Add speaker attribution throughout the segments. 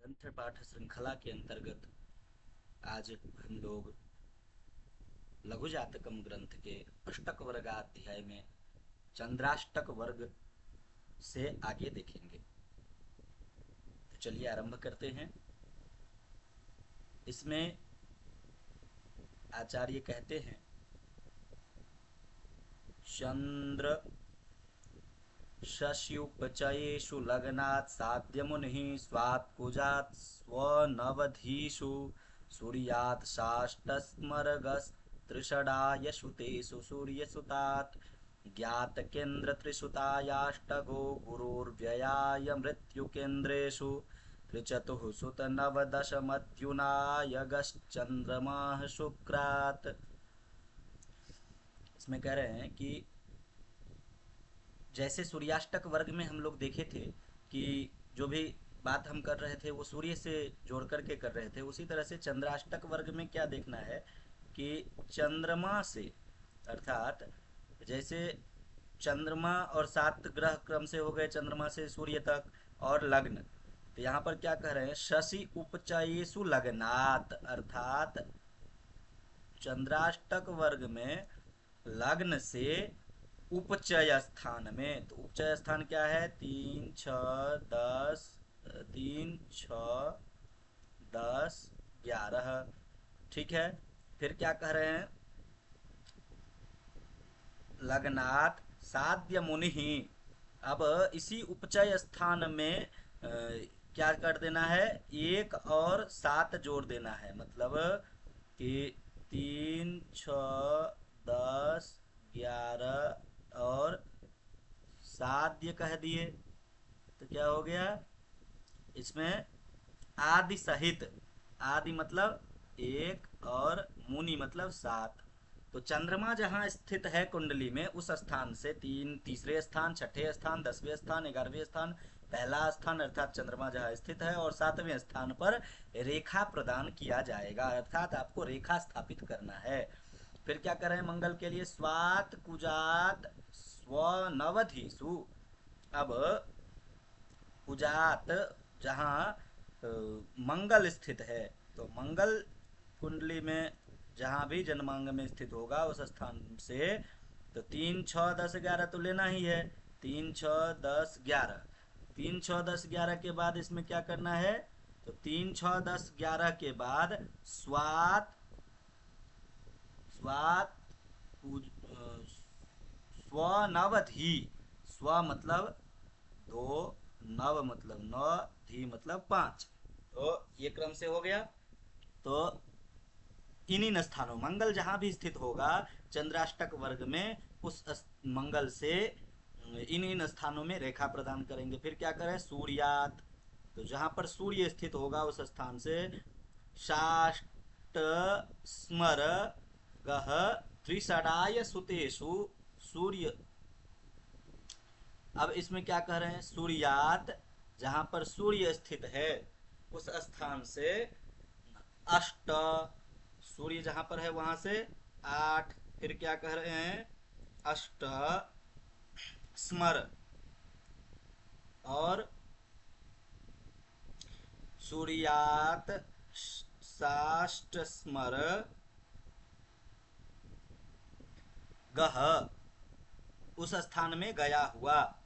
Speaker 1: ग्रंथ पाठ श्रृंखला के अंतर्गत आज हम लोग लघु जातकम ग्रंथ के अष्टक वर्गाध्याय में चंद्राष्टक वर्ग से आगे देखेंगे। तो चलिए आरंभ करते हैं। इसमें आचार्य कहते हैं, चंद्र शशियुपचयेषु लग्नात् साध्यमुनिः स्वात् कुजात् स्वनवधीषु सूर्यात् साष्टस्मरगस्त्रिषडायशुतेषु सूर्यसुतात् ज्ञातकेन्द्रत्रिसुतायाष्टगो गुरोर्व्ययाय मृत्युकेन्द्रेषु त्रिचतुः सुतनवदशमध्युनायगश्चन्द्रमाः शुक्रात्। इसमें कह रहे हैं कि जैसे सूर्याष्टक वर्ग में हम लोग देखे थे कि जो भी बात हम कर रहे थे वो सूर्य से जोड़ करके कर रहे थे, उसी तरह से चंद्राष्टक वर्ग में क्या देखना है कि चंद्रमा से, अर्थात जैसे चंद्रमा और 7 ग्रह क्रम से हो गए चंद्रमा से सूर्य तक और लग्न। तो यहाँ पर क्या कह रहे हैं, शशि उपचयेषु लग्नात्, अर्थात चंद्राष्टक वर्ग में लग्न से उपचय स्थान में। तो उपचय स्थान क्या है, 3 6 10, 3 6 10 11। ठीक है, फिर क्या कह रहे हैं, लग्नात् साध्य मुनि। अब इसी उपचय स्थान में क्या कर देना है, 1 और 7 जोड़ देना है, मतलब कि 3 6 10 11 और साध्य कह दिए। तो क्या हो गया इसमें, आदि सहित। आदि मतलब 1 और मुनि मतलब 7। तो चंद्रमा जहाँ स्थित है कुंडली में, उस स्थान से तीसरे स्थान, छठे स्थान, 10वें स्थान, 11वें स्थान, पहला स्थान अर्थात चंद्रमा जहाँ स्थित है, और 7वें स्थान पर रेखा प्रदान किया जाएगा, अर्थात आपको रेखा स्थापित करना है। फिर क्या करें मंगल के लिए, स्वात कुजात स्वनवधीसु। अब कुजात जहाँ मंगल स्थित है, तो मंगल कुंडली में जहाँ भी जन्मांग में स्थित होगा उस स्थान से, तो 3 6 10 11 तो लेना ही है। 3 6 10 11, 3 6 10 11 के बाद इसमें क्या करना है, तो 3 6 10 11 के बाद स्वात, स्वात स्वनवधि। स्व मतलब 2, नव मतलब 9, धी मतलब 5। तो ये क्रम से हो गया। तो इन्हीं स्थानों, मंगल जहां भी स्थित होगा चंद्राष्टक वर्ग में, उस मंगल से इन इन स्थानों में रेखा प्रदान करेंगे। फिर क्या करें, सूर्यात, तो जहां पर सूर्य स्थित होगा उस स्थान से शाष्ट स्मर गह त्रिषडाय सुतेषु सूर्य। अब इसमें क्या कह रहे हैं, सूर्यात जहां पर सूर्य स्थित है उस स्थान से अष्ट, सूर्य जहां पर है वहां से 8। फिर क्या कह रहे हैं, अष्ट स्मर, और सूर्यात साष्ट स्मर गह, उस स्थान में गया हुआ।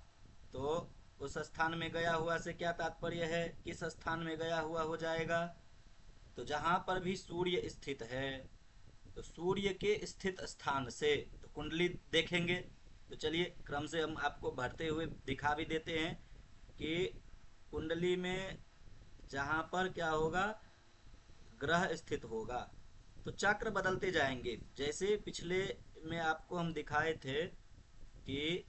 Speaker 1: तो उस स्थान में गया हुआ से क्या तात्पर्य है, किस स्थान में गया हुआ हो जाएगा, तो जहां पर भी सूर्य स्थित है, तो सूर्य के स्थित स्थान से, तो कुंडली देखेंगे। तो चलिए क्रम से हम आपको बढ़ते हुए दिखा भी देते हैं कि कुंडली में जहां पर क्या होगा, ग्रह स्थित होगा, तो चक्र बदलते जाएंगे। जैसे पिछले में आपको हम दिखाए थे कि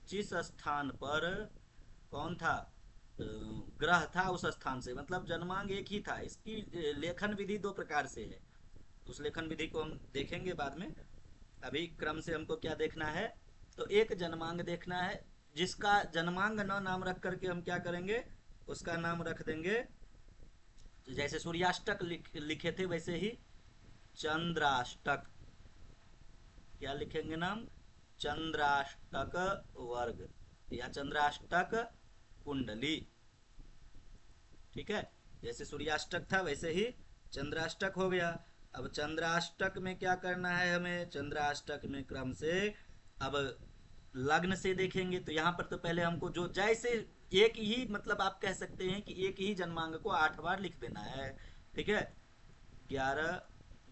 Speaker 1: जिस स्थान पर कौन था, ग्रह था, उस स्थान से मतलब जन्मांग एक ही था। इसकी लेखन विधि 2 प्रकार से है, उस लेखन विधि को हम देखेंगे बाद में। अभी क्रम से हमको क्या देखना है, तो एक जन्मांग देखना है जिसका जन्मांग न नाम रख करके हम क्या करेंगे, उसका नाम रख देंगे, तो जैसे सूर्याष्टक लिखे थे वैसे ही चंद्राष्टक। क्या लिखेंगे नाम, चंद्राष्टक वर्ग या चंद्राष्टक कुंडली। ठीक है, जैसे सूर्याष्टक था वैसे ही चंद्राष्टक हो गया। अब चंद्राष्टक में क्या करना है हमें, चंद्राष्टक में क्रम से अब लग्न से देखेंगे। तो यहाँ पर तो पहले हमको जो जैसे एक ही, मतलब आप कह सकते हैं कि एक ही जन्मांग को 8 बार लिख देना है। ठीक है, 11,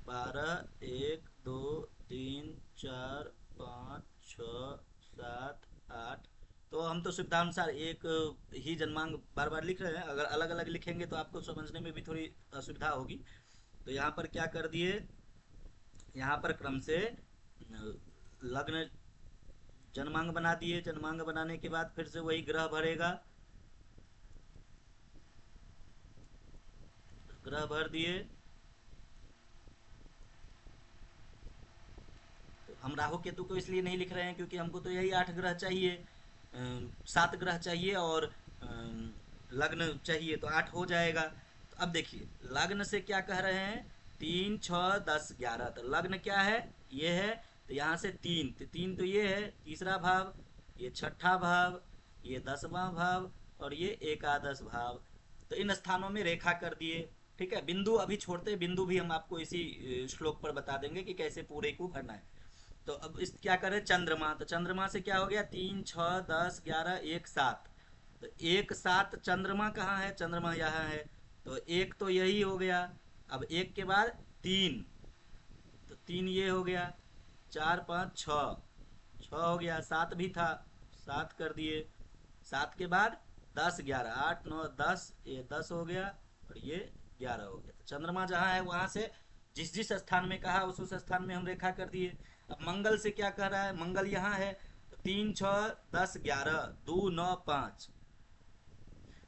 Speaker 1: 12, 1, 2, 3, 4, 5, 6, 7, 8। तो हम तो सुविधानुसार एक ही जन्मांग बार बार लिख रहे हैं। अगर अलग अलग लिखेंगे तो आपको समझने में भी थोड़ी असुविधा होगी। तो यहाँ पर क्या कर दिए, यहाँ पर क्रम से लग्न जन्मांग बना दिए। जन्मांग बनाने के बाद फिर से वही ग्रह भरेगा, ग्रह भर दिए। तो हम राहु केतु को इसलिए नहीं लिख रहे हैं क्योंकि हमको तो यही 8 ग्रह चाहिए, 7 ग्रह चाहिए और लग्न चाहिए, तो 8 हो जाएगा। तो अब देखिए लग्न से क्या कह रहे हैं, 3, 6, 10, 11। तो लग्न क्या है, ये है। तो यहाँ से 3, तो 3 तो ये है तीसरा भाव, ये छठा भाव, ये 10वां भाव और ये एकादश भाव। तो इन स्थानों में रेखा कर दिए। ठीक है, बिंदु अभी छोड़ते हैं, बिंदु भी हम आपको इसी श्लोक पर बता देंगे कि कैसे पूरे को भरना है। तो अब इस क्या करें, चंद्रमा। तो चंद्रमा से क्या हो गया, 3, 6, 10, 11, 1, 7। तो 1, 7 चंद्रमा कहाँ है, चंद्रमा यहाँ है। तो एक तो यही हो गया। अब एक के बाद 3, तो 3 ये हो गया। 4, 5, 6, 6 हो गया। 7 भी था, 7 कर दिए। 7 के बाद 10, 11, 8, 9, 10, ये 10 हो गया और ये 11 हो गया। तो चंद्रमा जहाँ है वहां से जिस जिस स्थान में कहा उस स्थान में हम रेखा कर दिए। अब मंगल से क्या कर रहा है, मंगल यहाँ है। तो 3, 6, 10, 11, 2, 9, 5।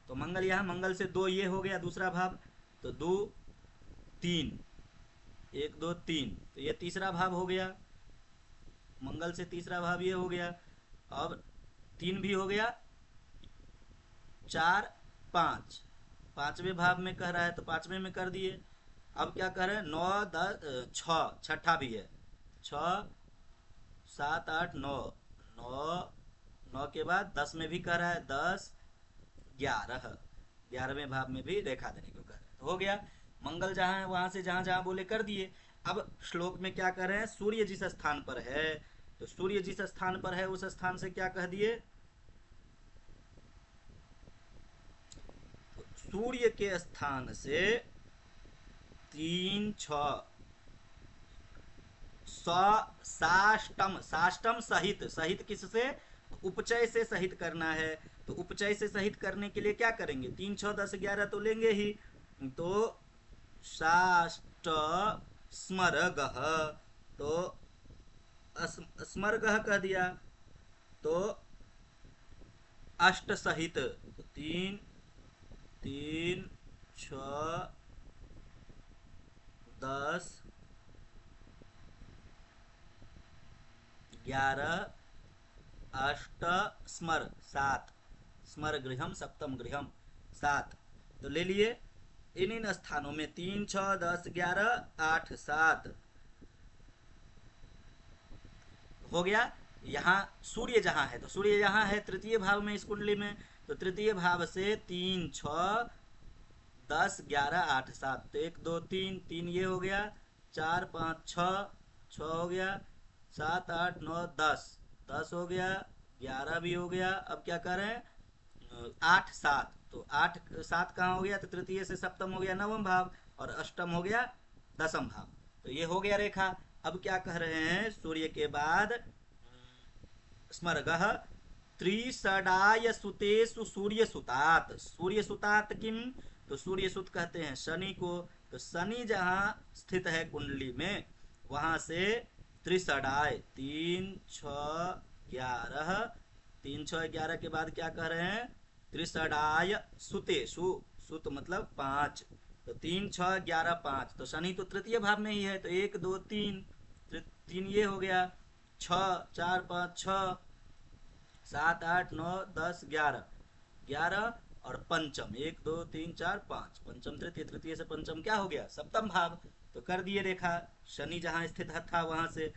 Speaker 1: तो मंगल यहाँ, मंगल से 2 ये हो गया दूसरा भाव। तो 2, 3, 1, 2, 3, तो ये तीसरा भाव हो गया। मंगल से तीसरा भाव ये हो गया। अब 3 भी हो गया। 4, 5, पांचवें भाव में कह रहा है तो पांचवें में कर दिए। अब क्या कह रहे हैं, 9, 10, 6, छठा भी है। 6, 7, 8, 9, 9, 9 के बाद 10 में भी कह रहा है, 10, 11, 11वें भाव में भी रेखा देने को कह रहा है। तो हो गया, मंगल जहाँ है वहां से जहां जहां बोले कर दिए। अब श्लोक में क्या कर रहे हैं, सूर्य जिस स्थान पर है, तो सूर्य जिस स्थान पर है उस स्थान से क्या कह दिए, तो सूर्य के स्थान से 3, 6, साष्टम, साष्टम सहित, सहित किससे, उपचय से सहित करना है। तो उपचय से सहित करने के लिए क्या करेंगे, 3, 6, 10, 11 तो लेंगे ही। तो साष्ट स्मरगह, तो स्मरगह कह दिया। तो अष्ट सहित, तो 3, 3, 6, 10, 11, अष्ट, स्मर 7, स्मर गृहम सप्तम गृहम 7। तो ले लिए इन इन स्थानों में 3, 6, 10, 11, 8, 7 हो गया। यहाँ सूर्य जहाँ है, तो सूर्य यहाँ है तृतीय भाव में इस कुंडली में। तो तृतीय भाव से 3, 6, 10, 11, 8, 7। तो 1, 2, 3, 3 ये हो गया। 4, 5, 6, 6 हो गया। 7, 8, 9, 10, 10 हो गया। 11 भी हो गया। अब क्या कर रहे हैं, 8, 7। तो 8, 7 कहाँ हो गया, तो तृतीय से सप्तम हो गया नवम भाव और अष्टम हो गया दसम भाव। तो ये हो गया रेखा। अब क्या कह रहे हैं, सूर्य के बाद स्मरगः त्रिषडाय सुतेषु सूर्य सुतात। सूर्य सुतात किम, तो सूर्य सुत कहते हैं शनि को। तो शनि जहाँ स्थित है कुंडली में वहां से त्रिषडाय 3, 6, 11, 3, 6, 11 के बाद क्या कह रहे हैं, त्रिषडाय सुतेषु, सुत मतलब 5। तो 3, 6, 11, 5। तो शनि तो तृतीय भाव में ही है। तो 1, 2, 3, 3 ये हो गया। 6, 4, 5, 6, 7, 8, 9, 10, 11, 11 और पंचम 1, 2, 3, 4, 5, पंचम तृतीय, तृतीय से पंचम क्या हो गया, सप्तम भाव। तो कर दिए रेखा, शनि जहाँ स्थित था वहां से।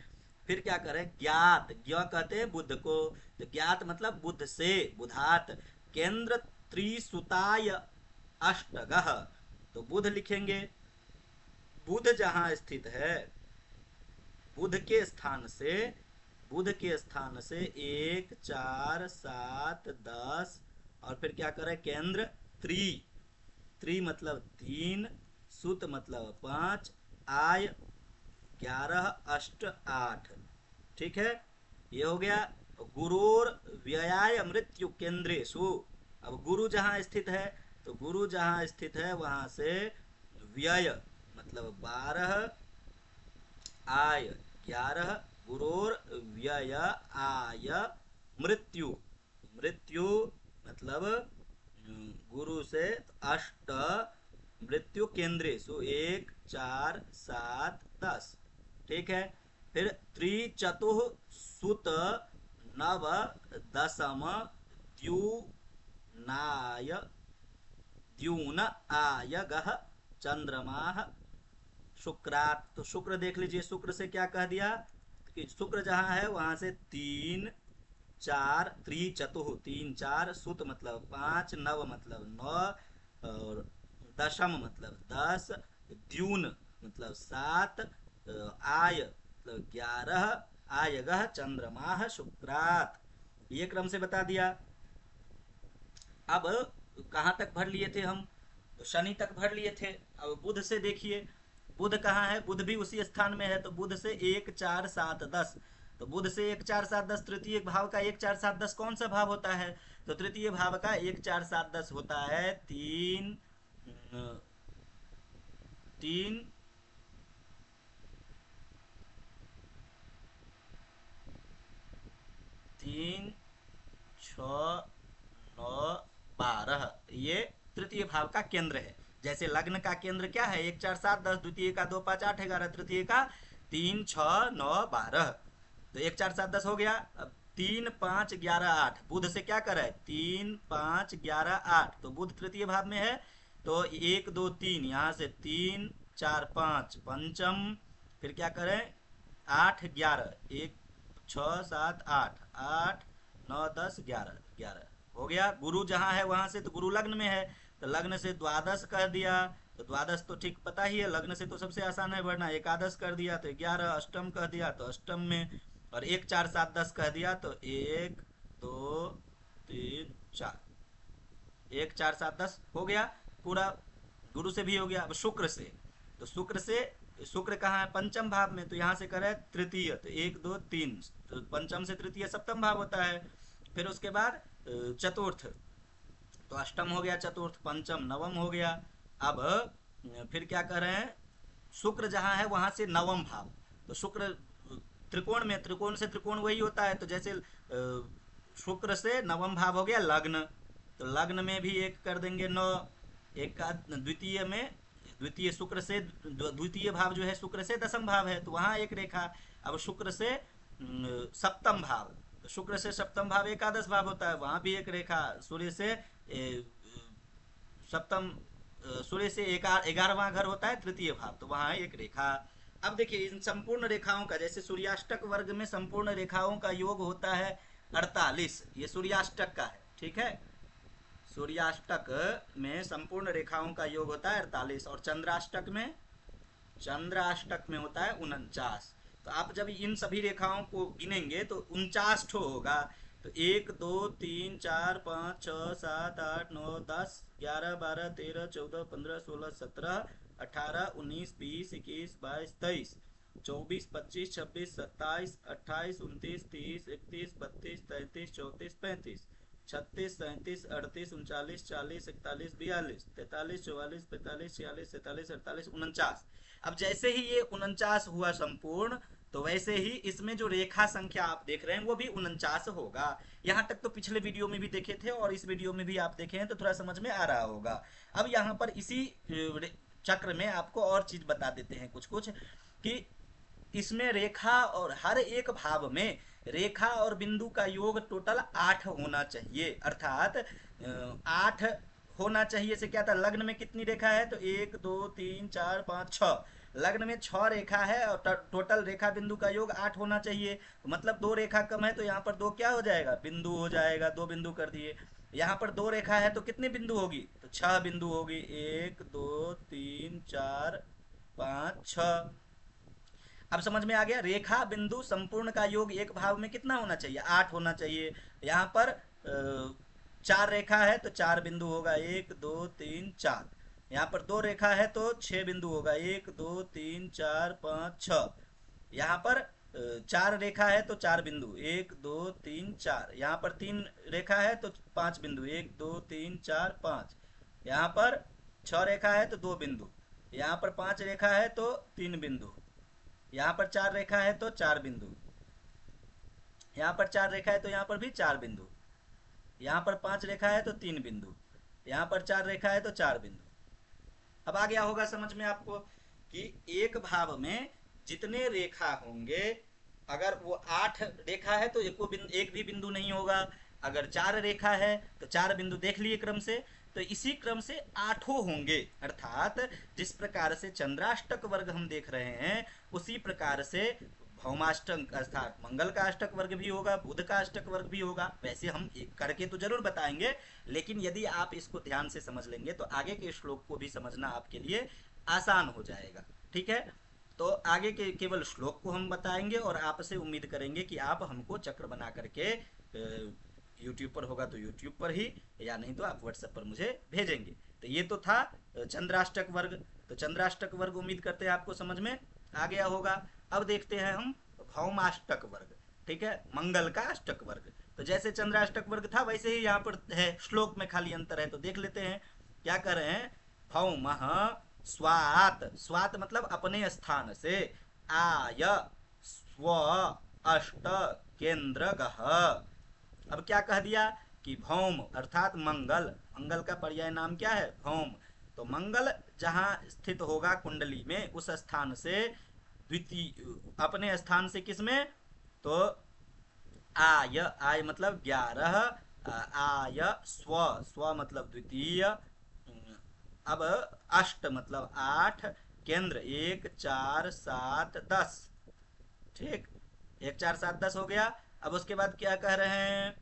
Speaker 1: फिर क्या करें, ज्ञात, ज्ञ कहते हैं बुध को। तो ज्ञात मतलब बुध से, बुधात केंद्र त्रिसुताय अष्टगः। तो बुध लिखेंगे। बुध जहां स्थित है, बुध के स्थान से, बुध के स्थान से 1 4 7 10, और फिर क्या करें, केंद्र त्रि, त्रि मतलब 3, सुत मतलब 5, आय 11, अष्ट 8। ठीक है, ये हो गया। गुरुर व्ययाय मृत्यु केंद्रेशु। अब गुरु जहां स्थित है, तो गुरु जहां स्थित है वहां से व्यय मतलब 12, आय 11, गुरोर व्यय आय मृत्यु, मृत्यु मतलब गुरु से अष्ट, मृत्यु केंद्रेशु 1 4 7 10। ठीक है, फिर त्रिचतुः सुत नव दशम द्यूनाय, द्यून आय गह चंद्रमा शुक्रात। तो शुक्र देख लीजिए, शुक्र से क्या कह दिया कि शुक्र जहां है वहां से 3 4, त्रिचतुः 3 4, सुत मतलब 5, नव मतलब 9, और दशम मतलब 10, द्यून मतलब 7, आय मतलब 11, आयगह चंद्रमा शुक्रात। ये क्रम से बता दिया। अब कहाँ तक भर लिए थे हम, तो शनि तक भर लिए थे। अब बुध से देखिए, बुध कहाँ है, बुध भी उसी स्थान में है। तो बुध से 1 4 7 10, तो बुध से 1 4 7 10, तृतीय भाव का 1 4 7 10 कौन सा भाव होता है, तो तृतीय भाव का 1 4 7 10 होता है 3 3 3 6 9 12, ये तृतीय भाव का केंद्र है। जैसे लग्न का केंद्र क्या है, 1 4 7 10, द्वितीय का 2 5 8 11, तृतीय का 3 6 9 12। तो 1 4 7 10 हो गया। अब 3 5 11 8, बुध से क्या करे, 3 5 11 8, तो बुध तृतीय भाव में है। तो 1 2 3, यहाँ से 3 4 5 पंचम, फिर क्या करें 8 11, 1 6 7 8, 8 9 10 11, 11 हो गया। गुरु जहां है वहां से, तो गुरु लग्न में है, तो लग्न से द्वादश कर दिया। तो द्वादश तो ठीक पता ही है, लग्न से तो सबसे आसान है बढ़ना। एकादश कर दिया तो 11, अष्टम कह दिया तो अष्टम में, और 1 4 7 10 कह दिया तो 1 2 3 4, 1 4 7 10 हो गया पूरा। गुरु से भी हो गया। अब शुक्र से, तो शुक्र से, शुक्र कहाँ है, पंचम भाव में, तो यहाँ से करे तृतीय, तो 1 2 3, तो पंचम से तृतीय सप्तम भाव होता है। फिर उसके बाद चतुर्थ, तो अष्टम हो गया, चतुर्थ पंचम नवम हो गया। अब फिर क्या कर रहे हैं, शुक्र जहां है वहां से नवम भाव, तो शुक्र त्रिकोण में, त्रिकोण से त्रिकोण वही होता है। तो जैसे शुक्र से नवम भाव हो गया लग्न, तो लग्न में भी एक कर देंगे 9, एक का द्वितीय में, द्वितीय शुक्र से, द्वितीय भाव जो है शुक्र से दसम भाव है, तो वहां एक रेखा। अब शुक्र से सप्तम भाव, तो शुक्र से सप्तम भाव एकादश भाव होता है, वहां भी एक रेखा। सूर्य से सप्तम, सूर्य से 11वां घर होता है तृतीय भाव, तो वहां एक रेखा। अब देखिए इन संपूर्ण रेखाओं का, जैसे सूर्याष्टक वर्ग में संपूर्ण रेखाओं का योग होता है 48, ये सूर्याष्टक का है। ठीक है, सूर्याष्टक में संपूर्ण रेखाओं का योग होता है 48, और चंद्राष्टक में, चंद्राष्टक में होता है 49। तो आप जब इन सभी रेखाओं को गिनेंगे तो 49 ठो होगा। तो 1 2 3 4 5 6 7 8 9 10 11 12 13 14 15 16 17 18 19 20 21 22 23 24 25 26 27 28 29 30 31 32 33 34 35 36 37 38 39 40 41 42 43 44 45 46 47 48 49। अब जैसे ही ये 49 हुआ संपूर्ण, तो वैसे ही इसमें जो रेखा संख्या आप देख रहे हैं वो भी 49 होगा। यहाँ तक तो पिछले वीडियो में भी देखे थे, और इस वीडियो में भी आप देखे हैं, तो थोड़ा समझ में आ रहा होगा। अब यहाँ पर इसी चक्र में आपको और चीज बता देते हैं कुछ कुछ, कि इसमें रेखा और हर एक भाव में रेखा और बिंदु का योग टोटल 8 होना चाहिए। अर्थात 8 होना चाहिए से क्या था, लग्न में कितनी रेखा है, तो 1 2 3 4 5 6, लग्न में 6 रेखा है, और टोटल रेखा बिंदु का योग 8 होना चाहिए। मतलब 2 रेखा कम है, तो यहाँ पर 2 क्या हो जाएगा, बिंदु हो जाएगा, 2 बिंदु कर दिए। यहाँ पर दो रेखा है तो कितनी बिंदु होगी, तो 6 बिंदु होगी, 1 2 3 4 5 6। अब समझ में आ गया, रेखा बिंदु संपूर्ण का योग एक भाव में कितना होना चाहिए, 8 होना चाहिए। यहाँ पर 4 रेखा है तो 4 बिंदु होगा, 1 2 3 4। यहाँ पर दो रेखा है तो 6 बिंदु होगा, 1 2 3 4 5 6। यहाँ पर 4 रेखा है तो 4 बिंदु, 1 2 3 4। यहाँ पर 3 रेखा है तो 5 बिंदु, 1 2 3 4 5। यहाँ पर 6 रेखा है तो 2 बिंदु। यहाँ पर 5 रेखा है तो 3 बिंदु। यहाँ पर 4 रेखा है तो 4 बिंदु। यहाँ पर 4 रेखा है तो यहाँ पर भी 4 बिंदु। यहाँ पर 5 रेखा है तो 3 बिंदु। यहाँ पर 4 रेखा है तो 4 बिंदु। अब आ गया होगा समझ में आपको कि एक भाव में जितने रेखा होंगे, अगर वो 8 रेखा है तो एक भी बिंदु नहीं होगा। अगर 4 रेखा है तो 4 बिंदु देख लिए क्रम से, तो इसी क्रम से 8 होंगे। अर्थात जिस प्रकार से चंद्राष्टक वर्ग हम देख रहे हैं, उसी प्रकार से भौमाष्टक अर्थात मंगल का अष्टक वर्ग भी होगा, बुध का अष्टक वर्ग भी होगा। वैसे हम एक करके तो जरूर बताएंगे, लेकिन यदि आप इसको ध्यान से समझ लेंगे तो आगे के श्लोक को भी समझना आपके लिए आसान हो जाएगा। ठीक है, तो आगे के केवल श्लोक को हम बताएंगे और आपसे उम्मीद करेंगे कि आप हमको चक्र बना करके यूट्यूब पर होगा तो यूट्यूब पर ही, या नहीं तो आप व्हाट्सएप पर मुझे भेजेंगे। तो ये तो था चंद्राष्टक वर्ग। तो चंद्राष्टक वर्ग उम्मीद करते हैं आपको समझ में आ गया होगा। अब देखते हैं हम भौमाष्टक वर्ग। ठीक है, मंगल का अष्टक वर्ग। तो जैसे चंद्राष्टक वर्ग था वैसे ही यहाँ पर है, श्लोक में खाली अंतर है। तो देख लेते हैं क्या कर रहे हैं। भौम स्वात, स्वात मतलब अपने स्थान से, आय स्व अष्ट केंद्र गह। अब क्या कह दिया कि भौम अर्थात मंगल, मंगल का पर्याय नाम क्या है, भौम। तो मंगल जहां स्थित होगा कुंडली में, उस स्थान से द्वितीय, अपने स्थान से किसमें, तो आय, आय मतलब 11, आय स्व, स्व मतलब द्वितीय, अब अष्ट मतलब 8, केंद्र 1 4 7 10। ठीक, 1 4 7 10 हो गया। अब उसके बाद क्या कह रहे हैं,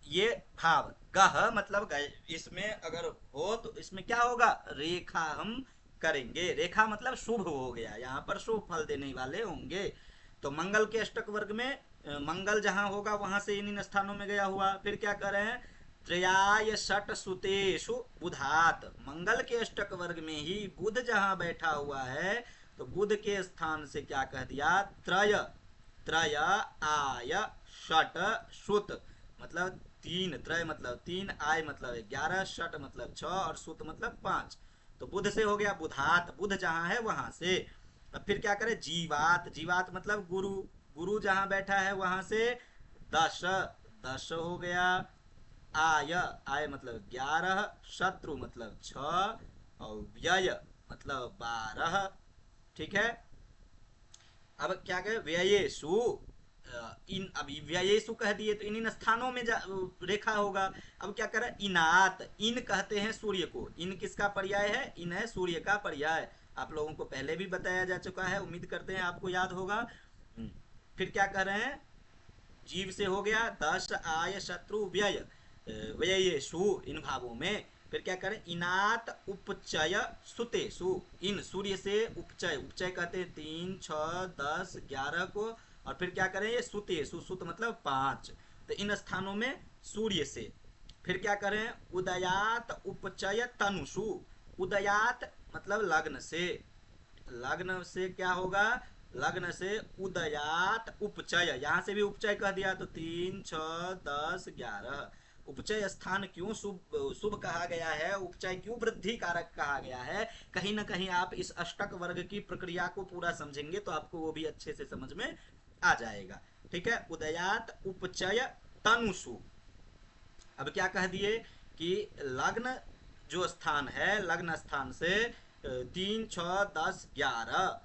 Speaker 1: ये भाव गह मतलब गए, इसमें अगर हो तो इसमें क्या होगा, रेखा हम करेंगे। रेखा मतलब शुभ हो गया, यहाँ पर शुभ फल देने वाले होंगे। तो मंगल के अष्टक वर्ग में मंगल जहां होगा वहां से इन स्थानों में गया हुआ। फिर क्या कर रहे हैं, त्रयाय षट सुतेषु बुधात, मंगल के अष्टक वर्ग में ही बुध जहां बैठा हुआ है, तो बुध के स्थान से क्या कह दिया, त्रय, त्रय आय षट सुत मतलब 3, त्रय मतलब 3, आय मतलब 11, षट मतलब 6 और सुत मतलब 5। तो बुध से हो गया बुधात, बुध जहां है वहां से। अब फिर क्या करें, जीवात, जीवात मतलब गुरु, गुरु जहां बैठा है वहां से 10, 10 हो गया। आय, आय मतलब 11, शत्रु मतलब 6 और व्यय मतलब 12। ठीक है, अब क्या कहे, व्ययेशु, इन अभी व्ययेशु कह दिए तो इन स्थानों में रेखा होगा। अब क्या करे, इनात, इन कहते हैं सूर्य को। इन किसका पर्याय है, इन है सूर्य का पर्याय। आप लोगों को पहले भी बताया जा चुका है, उम्मीद करते हैं आपको याद होगा। फिर क्या कह रहे हैं, जीव से हो गया 10, आय शत्रु व्यय, व्ययेशु इन भावों में। फिर क्या करें, इनात उपचय सुतेषु, इन सूर्य से उपचय, उपचय कहते हैं 3 6 10 11 को। और फिर क्या करें, ये सुतेषु, सुत मतलब 5, तो इन स्थानों में सूर्य से। फिर क्या करें, उदयात उपचय तनुषु, उदयात मतलब लग्न से, लग्न से क्या होगा, लग्न से उदयात उपचय, यहां से भी उपचय कह दिया तो 3 6 10 11। उपचय स्थान क्यों शुभ शुभ कहा गया है, उपचय क्यों वृद्धि कारक कहा गया है, कहीं ना कहीं आप इस अष्टक वर्ग की प्रक्रिया को पूरा समझेंगे तो आपको वो भी अच्छे से समझ में आ जाएगा। ठीक है, उदयात उपचय तनुषु। अब क्या कह दिए कि लग्न जो स्थान है, लग्न स्थान से 3 6 10 11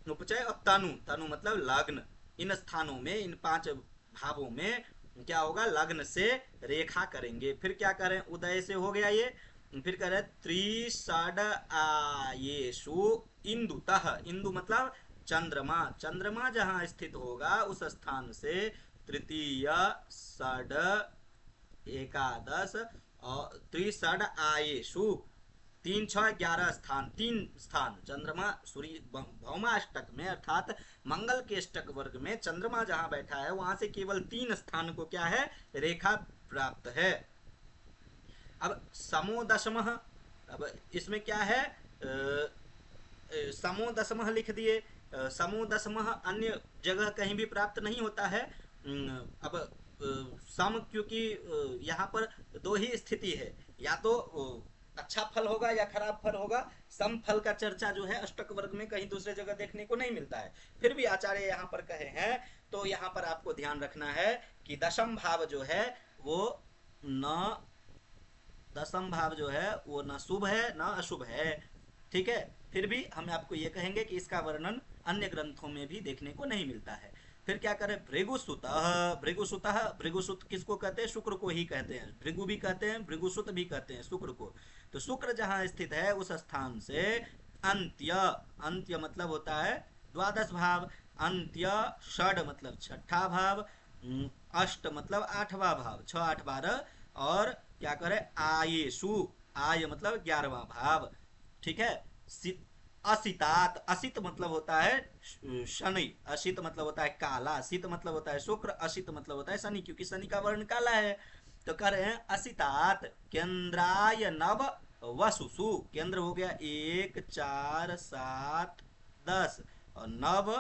Speaker 1: उपचय और तनु, तनु मतलब लग्न, इन स्थानों में, इन 5 भावों में क्या होगा, लग्न से रेखा करेंगे। फिर क्या करें, उदय से हो गया ये। फिर करें त्रिषड आयेषु इंदुतः, इंदु मतलब चंद्रमा, चंद्रमा जहां स्थित होगा उस स्थान से तृतीय षड एकादश और त्रिषड आयेषु, 3 6 11 स्थान, 3 स्थान चंद्रमा सूर्य भौमाष्टक में अर्थात मंगल के अष्टक वर्ग में चंद्रमा जहां बैठा है वहां से केवल 3 स्थान को क्या है, रेखा प्राप्त है। अब समोदशम, अब इसमें क्या है, समोदशम लिख दिए। समोदशम अन्य जगह कहीं भी प्राप्त नहीं होता है। अब सम, क्योंकि यहाँ पर दो ही स्थिति है, या तो अच्छा फल होगा या खराब फल होगा। सम फल का चर्चा जो है अष्टक वर्ग में कहीं दूसरे जगह देखने को नहीं मिलता है, फिर भी आचार्य यहाँ पर कहे हैं। तो यहाँ पर आपको ध्यान रखना है कि दशम भाव जो है वो न, दशम भाव जो है वो न शुभ है न अशुभ है, ठीक है। फिर भी हम आपको ये कहेंगे कि इसका वर्णन अन्य ग्रंथों में भी देखने को नहीं मिलता है। फिर क्या करें, भृगुसुत, भृगुसुत, भृगुसुत किसको कहते हैं, शुक्र को ही कहते हैं। भृगु भी कहते हैं, भृगुसुत भी कहते हैं शुक्र को। तो शुक्र जहां स्थित है उस स्थान से अंत्य, अंत्य मतलब होता है द्वादश भाव, अंत्य, षड मतलब छठा भाव, अष्ट मतलब आठवां भाव, 6 8 12, और क्या करे आयेषु, आय मतलब 11वां भाव, ठीक है। असितात, असित मतलब होता है शनि, असित मतलब होता है काला, सित मतलब होता है शुक्र, असित मतलब होता है शनि, क्योंकि शनि का वर्ण काला है। तो कह रहे हैं असितात केंद्राय नव वसुसु, केंद्र हो गया 1 4 7 10, और नव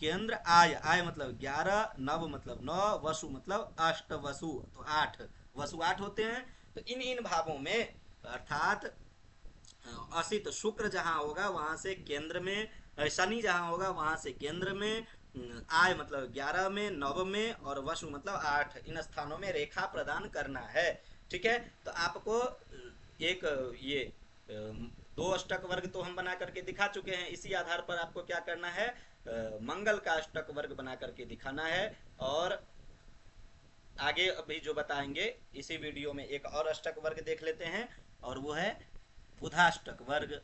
Speaker 1: केंद्र आय, आय मतलब 11, नव मतलब 9, वसु मतलब अष्ट, वसु तो 8, वसु 8 होते हैं। तो इन इन भावों में अर्थात असित शुक्र जहां होगा वहां से केंद्र में, शनि जहां होगा वहां से केंद्र में, आय मतलब 11 में, नव में, और वसु मतलब 8, इन स्थानों में रेखा प्रदान करना है, ठीक है। तो आपको एक ये दो अष्टक वर्ग तो हम बना करके दिखा चुके हैं। इसी आधार पर आपको क्या करना है, मंगल का अष्टक वर्ग बना करके दिखाना है। और आगे अभी जो बताएंगे इसी वीडियो में एक और अष्टक वर्ग देख लेते हैं, और वो है बुधाष्टक वर्ग।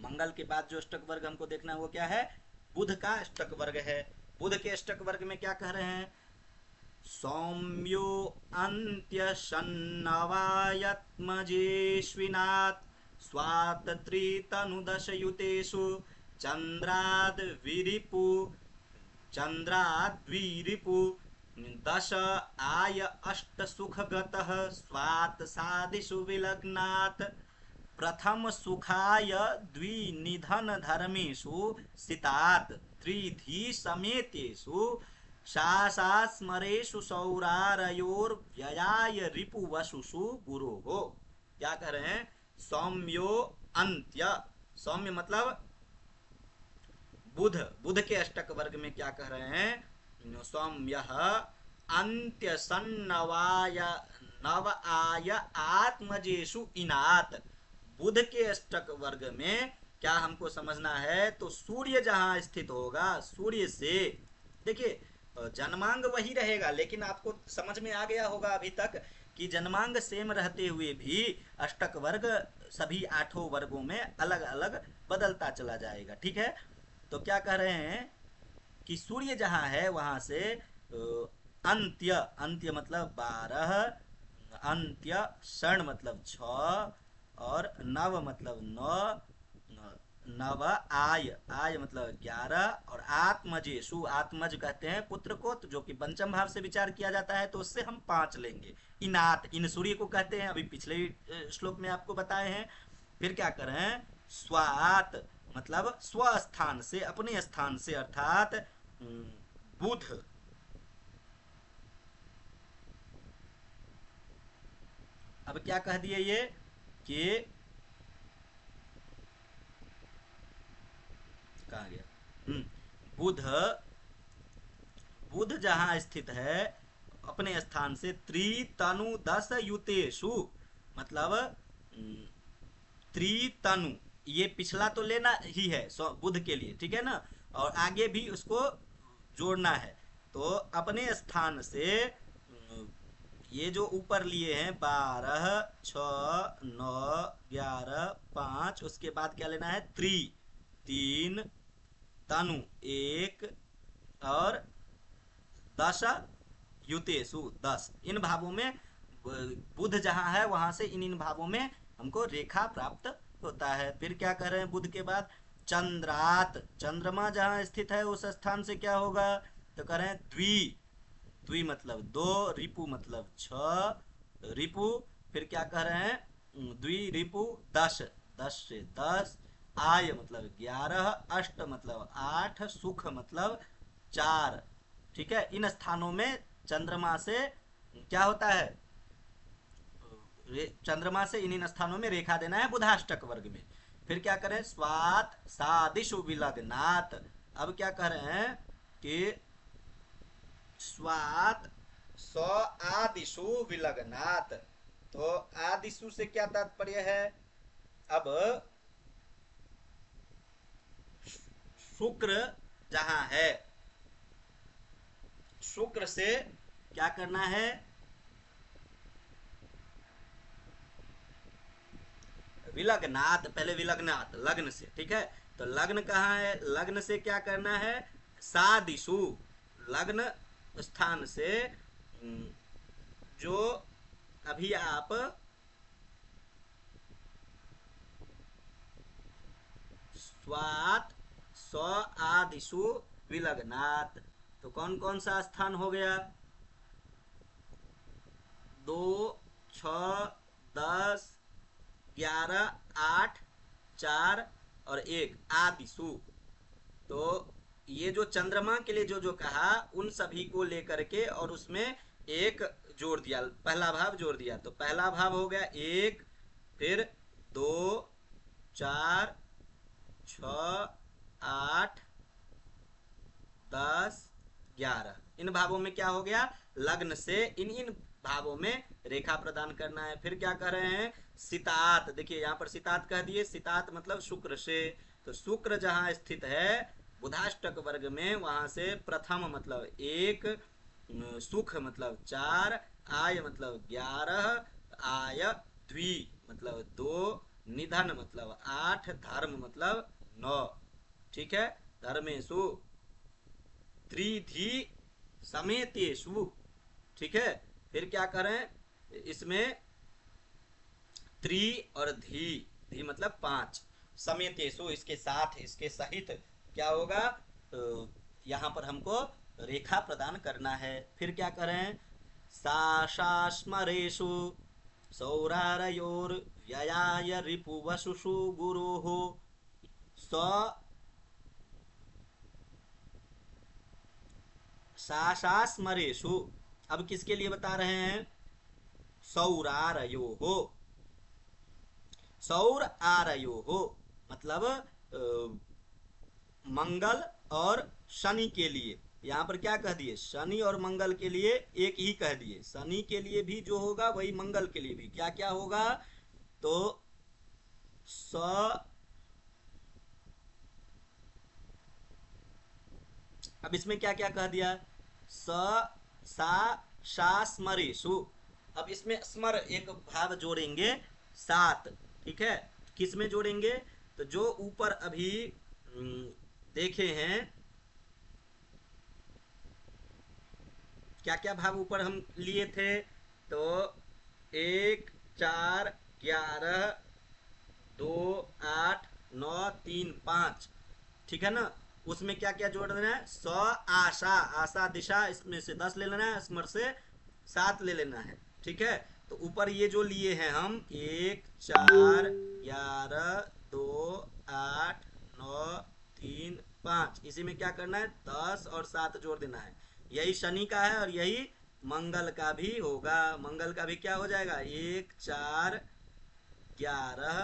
Speaker 1: मंगल के बाद जो अष्टक वर्ग हमको देखना है वो क्या है, बुध का अष्टक वर्ग है। बुध के अष्टक वर्ग में क्या कह रहे हैं, सौम्यो अंत्य सन्नवायत्मजेष्विनात् स्वात त्रितनुदशयुतेषु चंद्राद विरिपु, चंद्राद्विरिपु दश आय अष्ट सुखगतः स्वात सादिषु विलग्नात् प्रथम सुखाय द्विनिधन धर्मेषु सितात् त्रिधी समेतेषु शासास्मरेषु सौरारयोर्व्ययाय रिपुवसुषु गुरोः। क्या कह रहे हैं, सौम्यो अंत्य, सौम्य मतलब बुध, बुध के अष्टक वर्ग में क्या कह रहे हैं, सौम्य अंत्य सन्नवाय नव आय आत्मजेषु इनात। बुध के अष्टक वर्ग में क्या हमको समझना है, तो सूर्य जहां स्थित होगा, सूर्य से देखिए जन्मांग वही रहेगा, लेकिन आपको समझ में आ गया होगा अभी तक कि जन्मांग सेम रहते हुए भी अष्टक वर्ग सभी 8 वर्गों में अलग अलग बदलता चला जाएगा, ठीक है। तो क्या कह रहे हैं कि सूर्य जहां है वहां से अंत्य, अंत्य मतलब 12, अंत्य, षण मतलब 6, और नव मतलब 9, नव आय, आय मतलब 11, और आत्मजेषु, आत्मज कहते हैं पुत्र को, तो जो कि पंचम भाव से विचार किया जाता है तो उससे हम 5 लेंगे। इनात, इन सूर्य को कहते हैं, अभी पिछले श्लोक में आपको बताए हैं। फिर क्या कर रहे हैं, स्वात मतलब स्वस्थान से, अपने स्थान से, अर्थात बुध, अब क्या कह दिए ये कि कहा गया, बुध, बुध जहां स्थित है अपने स्थान से त्रितनु 10 युतेषु, मतलब त्रितनु, ये पिछला तो लेना ही है बुध के लिए, ठीक है ना, और आगे भी उसको जोड़ना है। तो अपने स्थान से ये जो ऊपर लिए हैं 12 6 9 11 5, उसके बाद क्या लेना है, 3 तनु 1, और 10 युतेषु 10। इन भावों में बुध जहां है वहां से इन इन भावों में हमको रेखा प्राप्त होता है। फिर क्या कह रहे हैं बुध के बाद, चंद्रात, चंद्रमा जहां स्थित है उस स्थान से क्या होगा, तो कह रहे हैं द्वि, द्वि मतलब दो, रिपु मतलब छ, रिपु, फिर क्या कह रहे हैं द्वि रिपु 10, 10 से 10, आय मतलब 11, अष्ट मतलब 8, सुख मतलब 4। ठीक है, इन स्थानों में चंद्रमा से क्या होता है, चंद्रमा से इन इन स्थानों में रेखा देना है बुधाष्टक वर्ग में। फिर क्या करें, स्वात सादिशु विलग्नात। अब क्या कह रहे हैं कि स्वात स आदिशु विलग्नात। तो आदिशु से क्या तात्पर्य है, अब शुक्र जहां है, शुक्र से क्या करना है, विलग्नात, पहले विलग्नात लग्न से, ठीक है। तो लग्न कहाँ है, लग्न से क्या करना है, सादिशु, लग्न स्थान से जो अभी आप स्वात स आदिशु विलग्नात, तो कौन कौन सा स्थान हो गया, 2, 6, 10, 11, 8, 4 और 1 आदिशु। तो ये जो चंद्रमा के लिए जो जो कहा उन सभी को लेकर के और उसमें एक जोड़ दिया, पहला भाव जोड़ दिया। तो पहला भाव हो गया 1, फिर 2, 4, 6, 8, 10, 11, इन भावों में क्या हो गया, लग्न से इन इन भावों में रेखा प्रदान करना है। फिर क्या कर रहे हैं, सितात, देखिए यहाँ पर सितात कह दिए, सितात मतलब शुक्र से। तो शुक्र जहां स्थित है बुधाष्टक वर्ग में वहां से प्रथम मतलब 1, सुख मतलब 4, आय मतलब 11, आय द्वि मतलब 2, निधन मतलब 8, धर्म मतलब 9। ठीक है, धर्मेशु त्रिधि समेतेषु। ठीक है, फिर क्या करें इसमें, त्रि और धी, धी मतलब 5, समेतेषु इसके साथ, इसके सहित क्या होगा, तो यहाँ पर हमको रेखा प्रदान करना है। फिर क्या करें, साशास्मरेषु सौरारयोर व्ययाय रिपुवसुषु गुरोः स साशास्मरेषु। अब किसके लिए बता रहे हैं, सौरारयो हो, सौर आरयो हो मतलब मंगल और शनि के लिए। यहाँ पर क्या कह दिए, शनि और मंगल के लिए एक ही कह दिए, शनि के लिए भी जो होगा वही मंगल के लिए भी क्या क्या होगा, तो स, अब इसमें क्या क्या कह दिया, स सा शा स्मरेशु। अब इसमें स्मर एक भाव जोड़ेंगे 7। ठीक है, किस में जोड़ेंगे, तो जो ऊपर अभी देखे हैं, क्या क्या भाव ऊपर हम लिए थे, तो 1, 4, 11, 2, 8, 9, 3, 5। ठीक है ना, उसमें क्या क्या जोड़ देना है, स आशा, आशा दिशा, इसमें से 10 ले लेना है, स्मर से 7 ले लेना है। ठीक है, तो ऊपर ये जो लिए हैं हम 1, 4, 11, 2, 8, 9, 3, 5, इसी में क्या करना है 10 और 7 जोड़ देना है। यही शनि का है और यही मंगल का भी होगा। मंगल का भी क्या हो जाएगा, 1, 4, 11,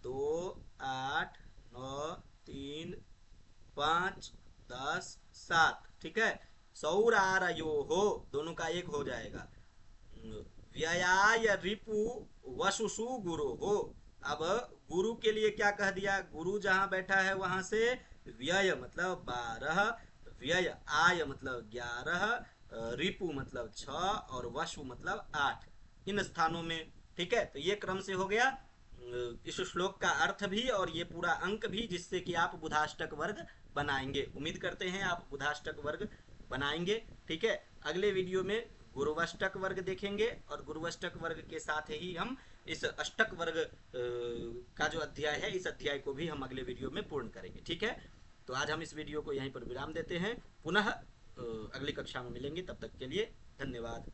Speaker 1: 2, 8, 9, 3, 5, 10, 7। ठीक है, सौरारयो हो दोनों का एक हो जाएगा। व्ययाय रिपु वसुसु गुरु हो। अब गुरु के लिए क्या कह दिया, गुरु जहां बैठा है वहां से व्यय मतलब 12, व्यय आय मतलब 11, रिपु मतलब 6 और वसु मतलब 8, इन स्थानों में। ठीक है, तो ये क्रम से हो गया इस श्लोक का अर्थ भी और ये पूरा अंक भी, जिससे कि आप बुधाष्टक वर्ग बनाएंगे। उम्मीद करते हैं आप बुधाष्टक वर्ग बनाएंगे। ठीक है, अगले वीडियो में गुरुवष्टक वर्ग देखेंगे और गुरुवष्टक वर्ग के साथ ही हम इस अष्टक वर्ग का जो अध्याय है, इस अध्याय को भी हम अगले वीडियो में पूर्ण करेंगे। ठीक है, तो आज हम इस वीडियो को यहीं पर विराम देते हैं। पुनः अगली कक्षा में मिलेंगे, तब तक के लिए धन्यवाद।